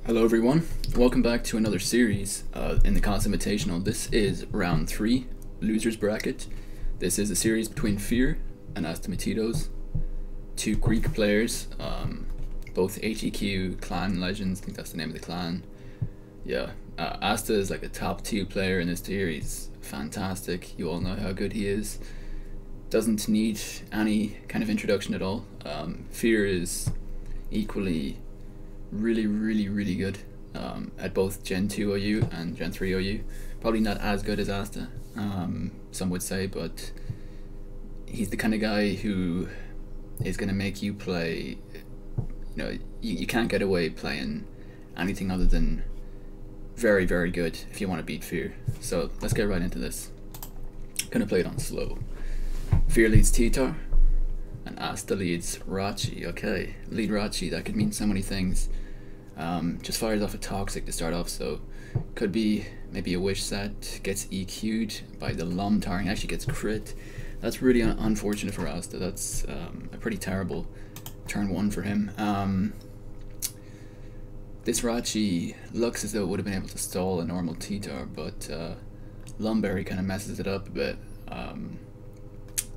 Hello everyone, welcome back to another series in the CALLOUS Invitational. This is round 3, losers bracket. This is a series between Fear and Astamatitos, two Greek players, both HEQ clan legends. I think that's the name of the clan. Yeah, Asta is like a top 2 player in this tier. He's fantastic. You all know how good he is. Doesn't need any kind of introduction at all. Fear is equally really good at both Gen 2 OU and Gen 3 OU. Probably not as good as Asta, some would say, but he's the kind of guy who is going to make you play, you can't get away playing anything other than very good if you want to beat Fear. So let's get right into this. Gonna play it on slow. Fear leads Titar and Asta leads Rachi. Okay, lead Rachi, that could mean so many things. Just fires off a Toxic to start off, so could be maybe a wish set, gets EQ'd by the Lum Tar and actually gets crit. That's really unfortunate for Asta. That's a pretty terrible turn 1 for him. This Rachi looks as though it would have been able to stall a normal Titar, but Lumberry kind of messes it up a bit.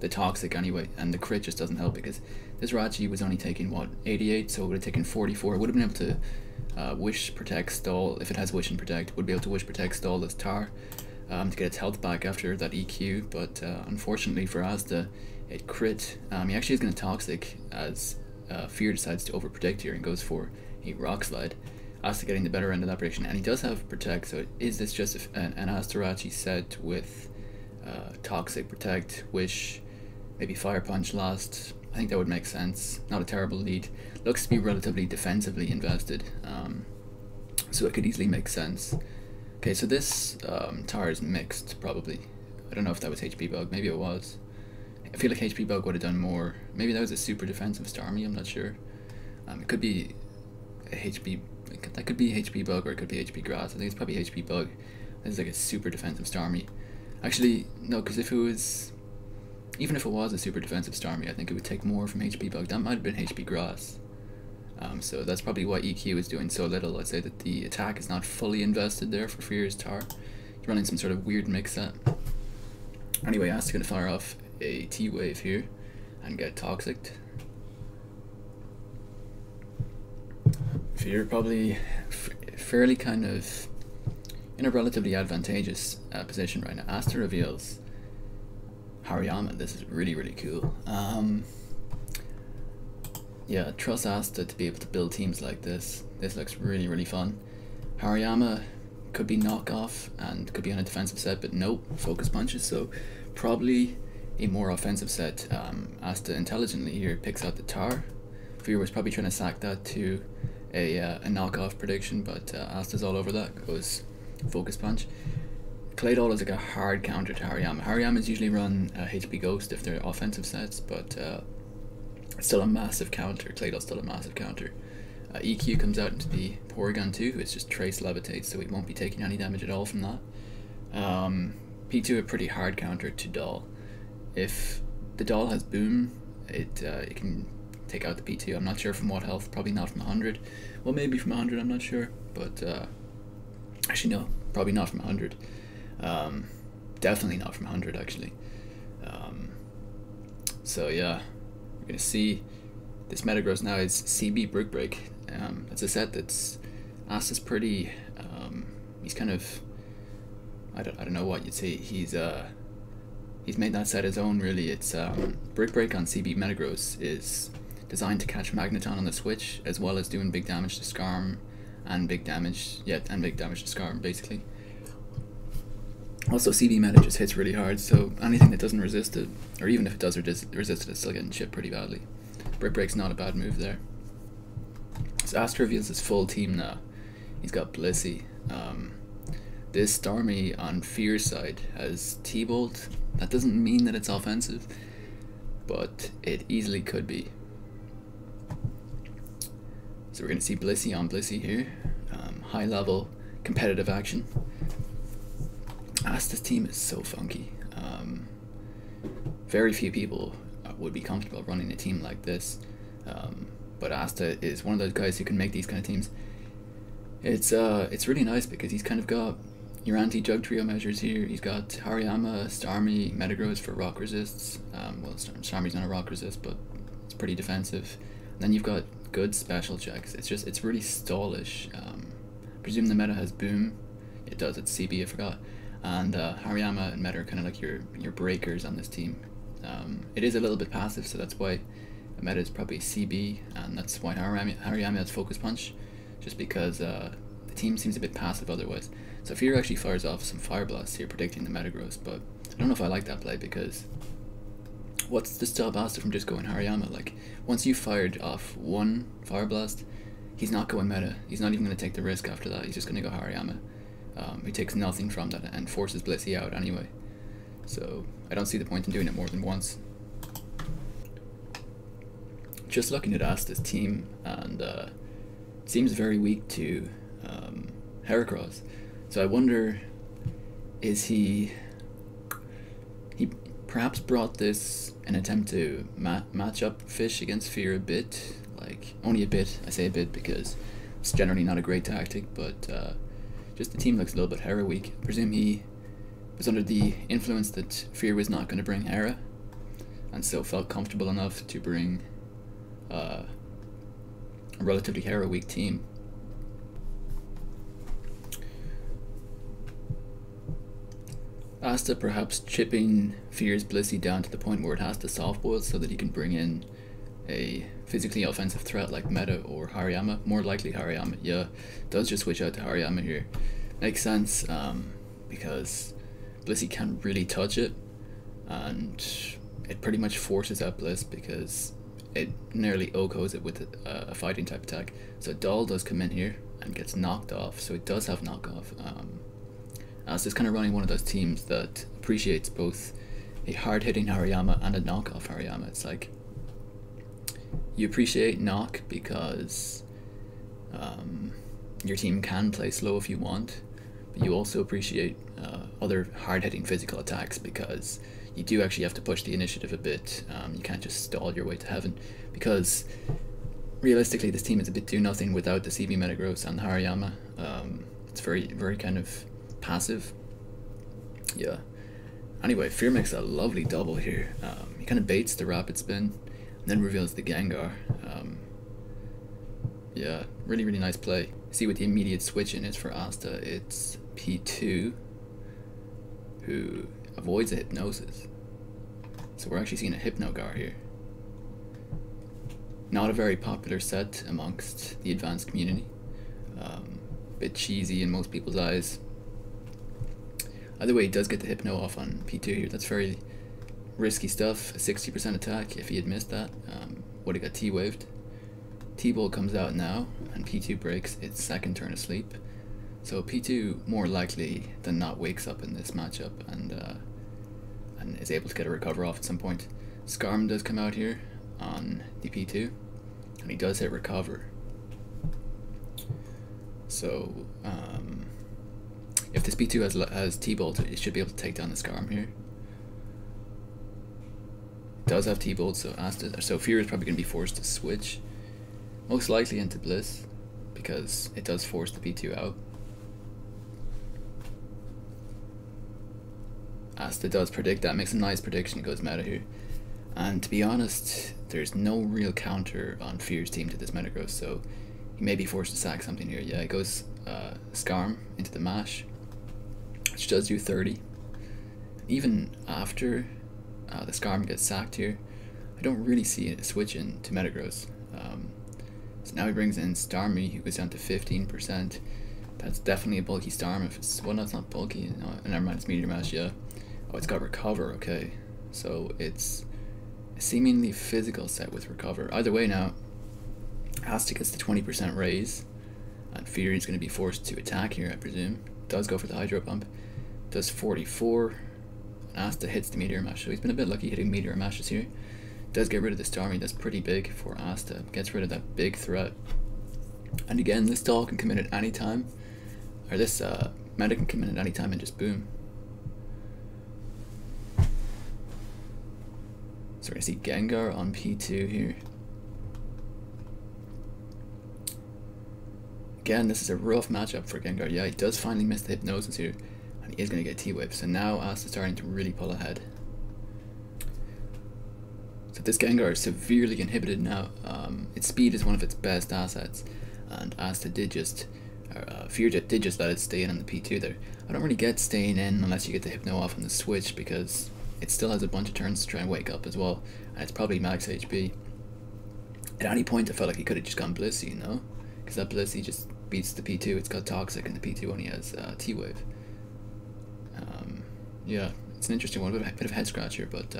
The Toxic anyway, and the crit just doesn't help because this Rachi was only taking what, 88, so it would have taken 44. It would have been able to wish, protect, stall. If it has wish and protect, would be able to wish, protect, stall this Tar to get its health back after that EQ. But unfortunately for Asta, it crit. He actually is going to Toxic as Fear decides to overprotect here and goes for a Rock Slide. Asta getting the better end of that prediction, and he does have protect. So is this just an Asta Rachi set with Toxic, protect, wish, maybe Fire Punch last? I think that would make sense. Not a terrible lead. Looks to be relatively defensively invested, so it could easily make sense. Okay, so this Tar is mixed, probably. I don't know if that was HP Bug. Maybe it was. I feel like HP Bug would have done more. Maybe that was a super defensive Starmie, I'm not sure. It could be a HP... That could be HP Bug, or it could be HP Grass. I think it's probably HP Bug. This is like a super defensive Starmie. Actually, no, because if it was... Even if it was a super defensive Starmie, I think it would take more from HP Bug. That might have been HP Grass. So that's probably why EQ is doing so little. I'd say that the attack is not fully invested there for Fear's Tar. He's running some sort of weird mix set. Anyway, Asta's going to fire off a T-Wave here and get Toxic. Fear probably fairly kind of in a relatively advantageous position right now. Asta reveals Hariyama. This is really cool. Yeah, trust Asta to be able to build teams like this. This looks really fun. Hariyama could be knockoff and could be on a defensive set, but nope, focus punches, so probably a more offensive set. Asta intelligently here picks out the Tar. Fear was probably trying to sack that to a knockoff prediction, but Asta's all over that, goes focus punch. Claydol is like a hard counter to Hariyama. Hariyama's usually run HP Ghost if they're offensive sets, but it's still a massive counter. Claydol's still a massive counter. EQ comes out into the Porygon 2, it's just Trace Levitate, so he won't be taking any damage at all from that. P2 a pretty hard counter to Doll. If the Doll has Boom, it can take out the P2. I'm not sure from what health, probably not from 100. Well, maybe from 100, I'm not sure, but actually no, probably not from 100. Definitely not from 100 actually. So yeah, we're gonna see this Metagross now is CB Brick Break. It's a set that's Asta's pretty he's kind of I don't know what you'd say. He's made that set his own really. It's Brick Break on CB Metagross is designed to catch Magneton on the switch as well as doing big damage to Skarm and big damage to Skarm basically. Also, CB meta just hits really hard, so anything that doesn't resist it, or even if it does resist it, it's still getting chipped pretty badly. Brick Break's not a bad move there. So Asta reveals his full team now. He's got Blissey. This Starmie on Fear's side has T-Bolt. That doesn't mean that it's offensive, but it easily could be. So we're going to see Blissey on Blissey here. High level competitive action. Asta's team is so funky. Very few people would be comfortable running a team like this, but Asta is one of those guys who can make these kind of teams. It's really nice because he's kind of got your anti-jug trio measures here. He's got Hariyama, Starmie, Metagross for rock resists. Well, Starmie's not a rock resist, but it's pretty defensive. And then you've got good special checks. It's really stallish. I presume the meta has Boom. It does, it's CB, I forgot. And Hariyama and Meta are kind of like your breakers on this team. It is a little bit passive, so that's why the meta is probably CB, and that's why Hariyama has Focus Punch, just because the team seems a bit passive otherwise. So Fear actually fires off some Fire Blasts here, predicting the Metagross, but I don't know if I like that play, because what's to stop Asta from just going Hariyama? Like, once you've fired off one Fire Blast, he's not going meta. He's not even going to take the risk after that. He's just going to go Hariyama. He takes nothing from that and forces Blissey out anyway. So I don't see the point in doing it more than once. Just looking at Asta's team, and it seems very weak to Heracross. So I wonder, is he perhaps brought this in an attempt to match up Fish against Fear a bit, like only a bit. I say a bit because it's generally not a great tactic, but just the team looks a little bit Hera weak. I presume he was under the influence that Fear was not going to bring Hera, and so felt comfortable enough to bring a relatively Hera weak team. Asta perhaps chipping Fear's Blissey down to the point where it has to soft boil so that he can bring in a physically offensive threat like Meta or Hariyama. More likely Hariyama, yeah. Does just switch out to Hariyama here. Makes sense, because Blissey can't really touch it, and it pretty much forces out Bliss because it nearly OHKOs it with a fighting type attack. So Doll does come in here and gets knocked off, so it does have knockoff. Asta's kind of running one of those teams that appreciates both a hard-hitting Hariyama and a knockoff Hariyama. It's like, you appreciate knock because your team can play slow if you want, but you also appreciate other hard-hitting physical attacks because you do actually have to push the initiative a bit. You can't just stall your way to heaven, because realistically this team is a bit do-nothing without the CB Metagross and the Hariyama. It's very, very kind of passive. Yeah. Anyway, Fear makes a lovely double here. He kind of baits the Rapid Spin and then reveals the Gengar. Yeah, really, really nice play. See what the immediate switch in is for Asta. It's P2, who avoids a Hypnosis. So we're actually seeing a Hypnogar here. Not a very popular set amongst the advanced community. Bit cheesy in most people's eyes. Either way, he does get the Hypno off on P2 here. That's very risky stuff. A 60% attack. If he had missed that, would have got T-waved. T-Bolt comes out now, and P2 breaks its second turn of sleep. So P2 more likely than not wakes up in this matchup and is able to get a recover off at some point. Skarm does come out here on the P2, and he does hit recover. So if this P2 has T-Bolt, it should be able to take down the Skarm here. It does have T-Bolt, so Fear is probably going to be forced to switch, most likely into Bliss, because it does force the P2 out. Asta does predict that, makes a nice prediction, it goes meta here. And to be honest, there's no real counter on Fear's team to this Metagross, so he may be forced to sack something here. Yeah, it goes Skarm into the mash, which does do 30. Even after the Skarm gets sacked here, I don't really see a switch in to Metagross. So now he brings in Starmie, who goes down to 15%. That's definitely a bulky Starm. If it's, well, no, it's not bulky. No, never mind, it's Meteor Mash, yeah. Oh, it's got Recover, okay. So it's a seemingly physical set with Recover. Either way now, Asta gets the 20% raise, and Fear is going to be forced to attack here, I presume. Does go for the Hydro Pump. Does 44. And Asta hits the Meteor Mash, so he's been a bit lucky hitting Meteor Mashes here. Does get rid of the Starmie, that's pretty big for Asta. Gets rid of that big threat. And again, this doll can come in at any time. Or this Meta can come in at any time and just boom. So we're going to see Gengar on P2 here. again, this is a rough matchup for Gengar. Yeah, he does finally miss the Hypnosis here, and he is going to get T-Wave. So now Asta's starting to really pull ahead. So this Gengar is severely inhibited now. Its speed is one of its best assets, and Asta did just, Fear did just let it stay in on the P2 there. I don't really get staying in unless you get the Hypno off on the switch, because it still has a bunch of turns to try and wake up as well, and it's probably max HP. At any point I felt like he could have just gone Blissey, you know? Because that Blissey just beats the P2, it's got Toxic, and the P2 only has T-Wave. Yeah, it's an interesting one, a bit of head scratcher, but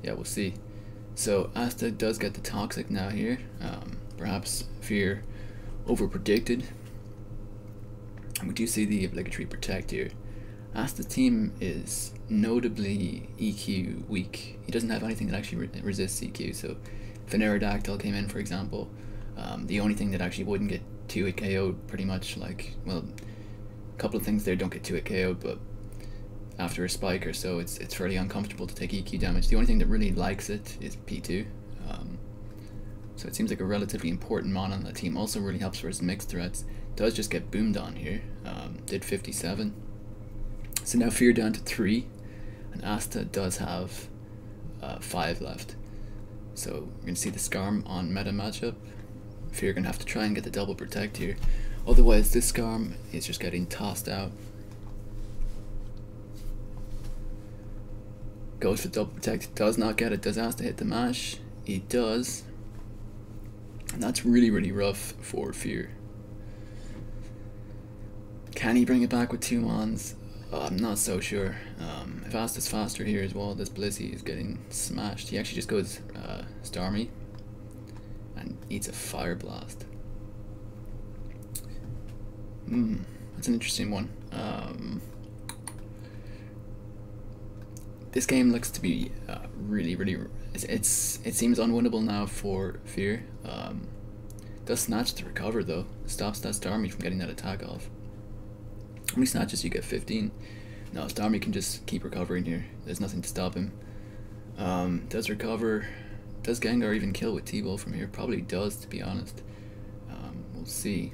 yeah, we'll see. So Asta does get the Toxic now here. Perhaps Fear over-predicted. And we do see the obligatory Protect here. Asta's team is notably EQ weak. He doesn't have anything that actually resists EQ, so if an Aerodactyl came in, for example, the only thing that actually wouldn't get 2-hit KO'd pretty much, like, well, a couple of things there don't get 2-hit KO'd, but after a spike or so, it's fairly uncomfortable to take EQ damage. The only thing that really likes it is P2. So it seems like a relatively important mon on the team. Also really helps for his mixed threats. Does just get boomed on here. Did 57. So now Fear down to 3, and Asta does have 5 left. So we're going to see the Skarm on meta matchup. Fear going to have to try and get the double Protect here. Otherwise this Skarm is just getting tossed out. Goes for double Protect, does not get it. Does Asta hit the mash? He does. And that's really, really rough for Fear. Can he bring it back with 2 mons? I'm not so sure. If Asta's faster here as well, this Blissey is getting smashed. He actually just goes Starmie and eats a Fire Blast. That's an interesting one. This game looks to be really, really. It seems unwinnable now for Fear. Does snatch the recover though. Stops that Starmie from getting that attack off. How many snatches you get? 15. No, Starmie can just keep recovering here. There's nothing to stop him. Does recover. Does Gengar even kill with T-Ball from here? Probably does, to be honest. We'll see.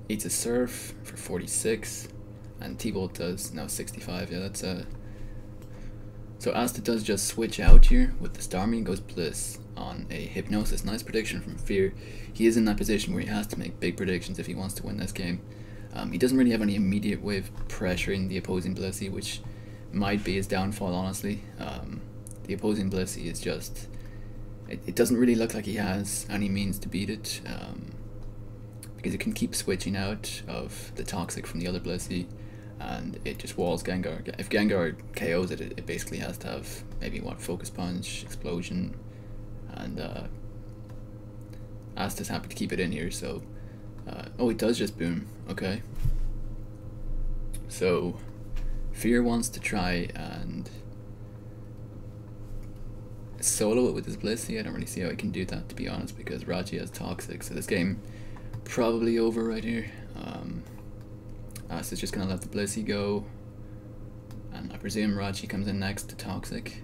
Eats a Surf for 46, and T-Bolt does now 65. Yeah, that's so Asta does just switch out here with the Starmie and goes Bliss on a Hypnosis. Nice prediction from Fear. He is in that position where he has to make big predictions if he wants to win this game. He doesn't really have any immediate way of pressuring the opposing Blissey, which might be his downfall, honestly. The opposing Blissey is just... It doesn't really look like he has any means to beat it. Because it can keep switching out of the Toxic from the other Blissey, and it just walls Gengar. If Gengar KOs it, it basically has to have maybe what, Focus Punch, Explosion, and Asta's happy to keep it in here. So oh, it does just boom. Okay, so Fear wants to try and solo it with his Blissey. I don't really see how he can do that, to be honest, because Raji has Toxic, so this game probably over right here. Asta's just gonna let the Blissey go, and I presume Raji comes in next to Toxic.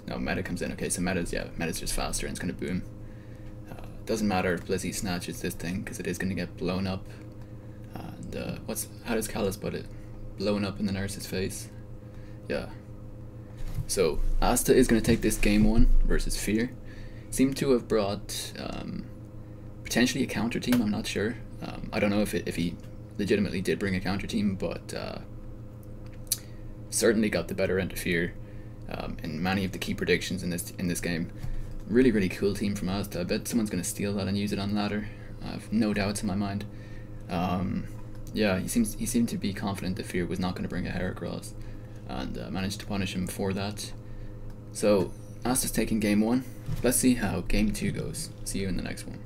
No, Meta comes in. Okay, so Meta's just faster and it's gonna boom. Doesn't matter if Blissey snatches this thing because it is gonna get blown up. And how does CALLOUS put it? Blown up in the nurse's face. Yeah. So Asta is gonna take this game 1 versus Fear. Seem to have brought potentially a counter team. I'm not sure. I don't know if he legitimately did bring a counter team, but certainly got the better end of Fear in many of the key predictions in this game. Really, really cool team from Asta. I bet someone's gonna steal that and use it on ladder. I have no doubts in my mind. Yeah, he seemed to be confident that Fear was not going to bring a Heracross, and managed to punish him for that. So Asta's taking game 1. Let's see how game 2 goes. See you in the next one.